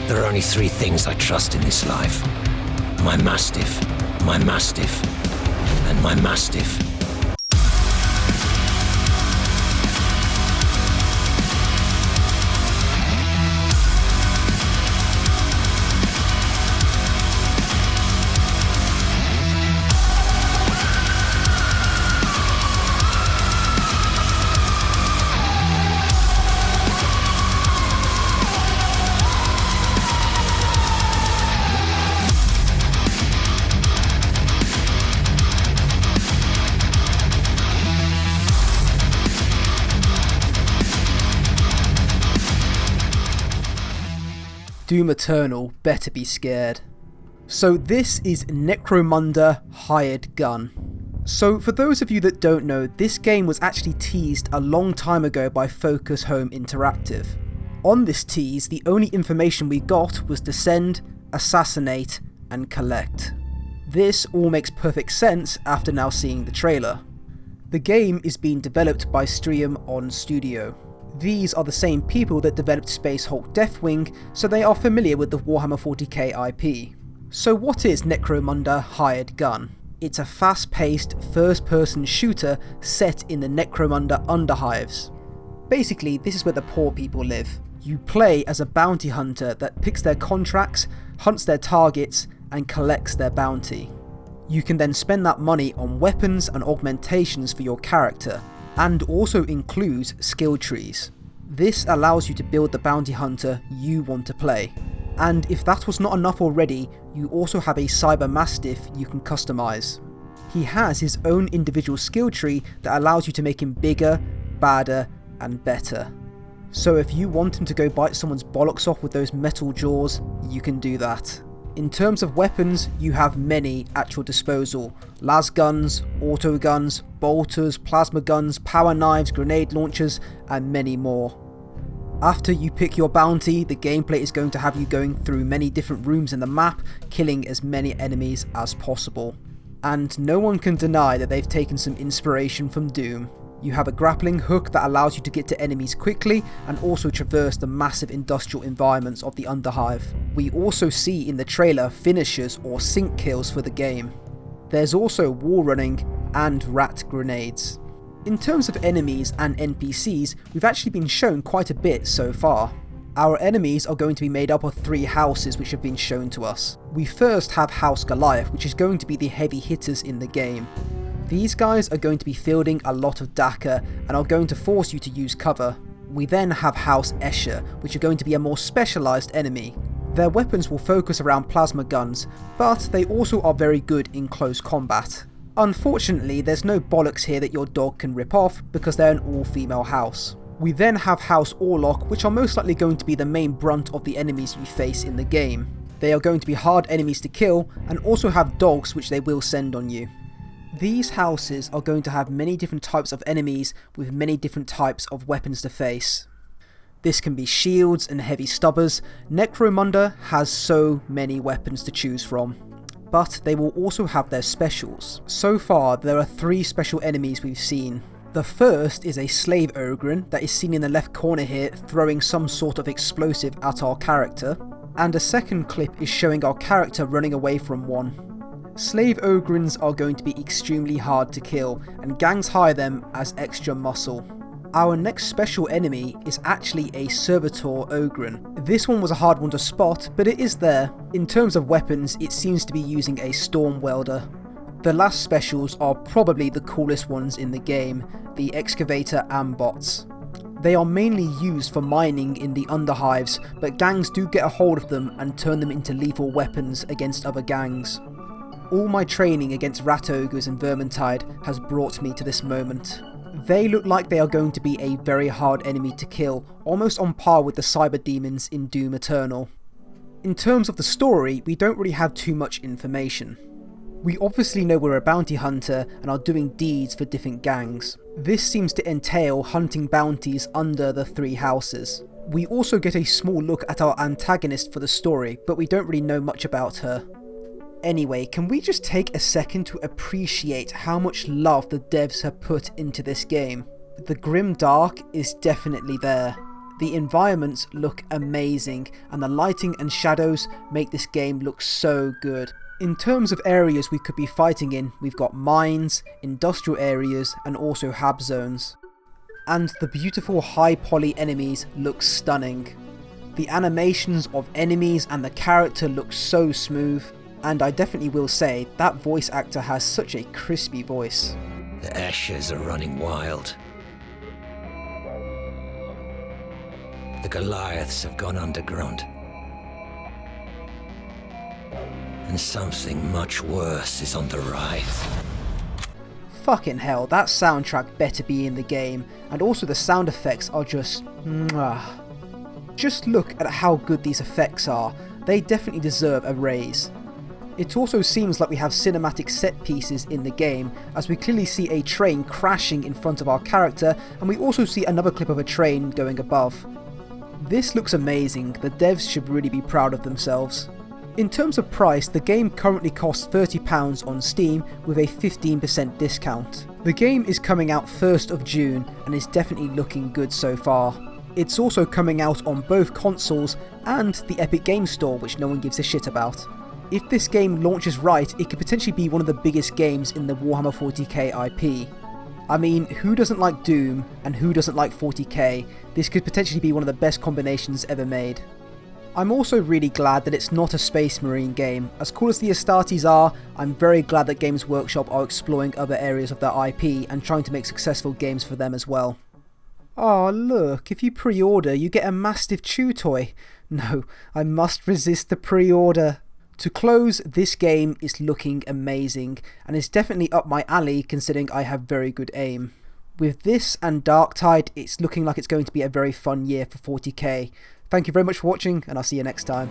There are only three things I trust in this life. My Mastiff, and my Mastiff. Doom Eternal better be scared. So this is Necromunda Hired Gun. So for those of you that don't know, this game was actually teased a long time ago by Focus Home Interactive. On this tease, the only information we got was descend, assassinate, and collect. This all makes perfect sense after now seeing the trailer. The game is being developed by Stream On Studio. These are the same people that developed Space Hulk Deathwing, so they are familiar with the Warhammer 40k IP. So what is Necromunda Hired Gun? It's a fast-paced, first-person shooter set in the Necromunda Underhives. Basically, this is where the poor people live. You play as a bounty hunter that picks their contracts, hunts their targets, and collects their bounty. You can then spend that money on weapons and augmentations for your character, and also includes skill trees. This allows you to build the bounty hunter you want to play. And if that was not enough already, you also have a Cyber Mastiff you can customise. He has his own individual skill tree that allows you to make him bigger, badder, and better. So if you want him to go bite someone's bollocks off with those metal jaws, you can do that. In terms of weapons, you have many at your disposal. Las guns, auto guns, bolters, plasma guns, power knives, grenade launchers, and many more. After you pick your bounty, the gameplay is going to have you going through many different rooms in the map, killing as many enemies as possible. And no one can deny that they've taken some inspiration from Doom. You have a grappling hook that allows you to get to enemies quickly and also traverse the massive industrial environments of the Underhive. We also see in the trailer finishers or sync kills for the game. There's also wall running and rat grenades. In terms of enemies and NPCs, we've actually been shown quite a bit so far. Our enemies are going to be made up of 3 houses which have been shown to us. We first have House Goliath, which is going to be the heavy hitters in the game. These guys are going to be fielding a lot of Daka and are going to force you to use cover. We then have House Escher, which are going to be a more specialised enemy. Their weapons will focus around plasma guns, but they also are very good in close combat. Unfortunately, there's no bollocks here that your dog can rip off because they're an all-female house. We then have House Orlock, which are most likely going to be the main brunt of the enemies you face in the game. They are going to be hard enemies to kill and also have dogs which they will send on you. These houses are going to have many different types of enemies with many different types of weapons to face. This can be shields and heavy stubbers. Necromunda has so many weapons to choose from, but they will also have their specials. So far there are 3 special enemies we've seen. The first is a Slave Ogren that is seen in the left corner here throwing some sort of explosive at our character, and a second clip is showing our character running away from one. Slave Ogrens are going to be extremely hard to kill, and gangs hire them as extra muscle. Our next special enemy is actually a Servitor Ogren. This one was a hard one to spot, but it is there. In terms of weapons, it seems to be using a Storm Welder. The last specials are probably the coolest ones in the game, the Excavator and Bots. They are mainly used for mining in the Underhives, but gangs do get a hold of them and turn them into lethal weapons against other gangs. All my training against Rat Ogres and Vermintide has brought me to this moment. They look like they are going to be a very hard enemy to kill, almost on par with the Cyber Demons in Doom Eternal. In terms of the story, we don't really have too much information. We obviously know we're a bounty hunter and are doing deeds for different gangs. This seems to entail hunting bounties under the 3 houses. We also get a small look at our antagonist for the story, but we don't really know much about her. Anyway, can we just take a second to appreciate how much love the devs have put into this game? The grim dark is definitely there. The environments look amazing, and the lighting and shadows make this game look so good. In terms of areas we could be fighting in, we've got mines, industrial areas, and also hab zones. And the beautiful high poly enemies look stunning. The animations of enemies and the character look so smooth, and I definitely will say that voice actor has such a crispy voice. The ashes are running wild. The Goliaths have gone underground. And something much worse is on the rise. Fucking hell, that soundtrack better be in the game, and also the sound effects are just mwah. Just look at how good these effects are, they definitely deserve a raise. It also seems like we have cinematic set pieces in the game, as we clearly see a train crashing in front of our character, and we also see another clip of a train going above. This looks amazing, the devs should really be proud of themselves. In terms of price, the game currently costs £30 on Steam with a 15% discount. The game is coming out 1st of June and is definitely looking good so far. It's also coming out on both consoles and the Epic Games Store, which no one gives a shit about. If this game launches right, it could potentially be one of the biggest games in the Warhammer 40k IP. I mean, who doesn't like Doom, and who doesn't like 40k? This could potentially be one of the best combinations ever made. I'm also really glad that it's not a Space Marine game. As cool as the Astartes are, I'm very glad that Games Workshop are exploring other areas of their IP and trying to make successful games for them as well. Oh look, if you pre-order you get a Mastiff Chew toy. No, I must resist the pre-order. To close, this game is looking amazing, and is definitely up my alley considering I have very good aim. With this and Darktide, it's looking like it's going to be a very fun year for 40k. Thank you very much for watching, and I'll see you next time.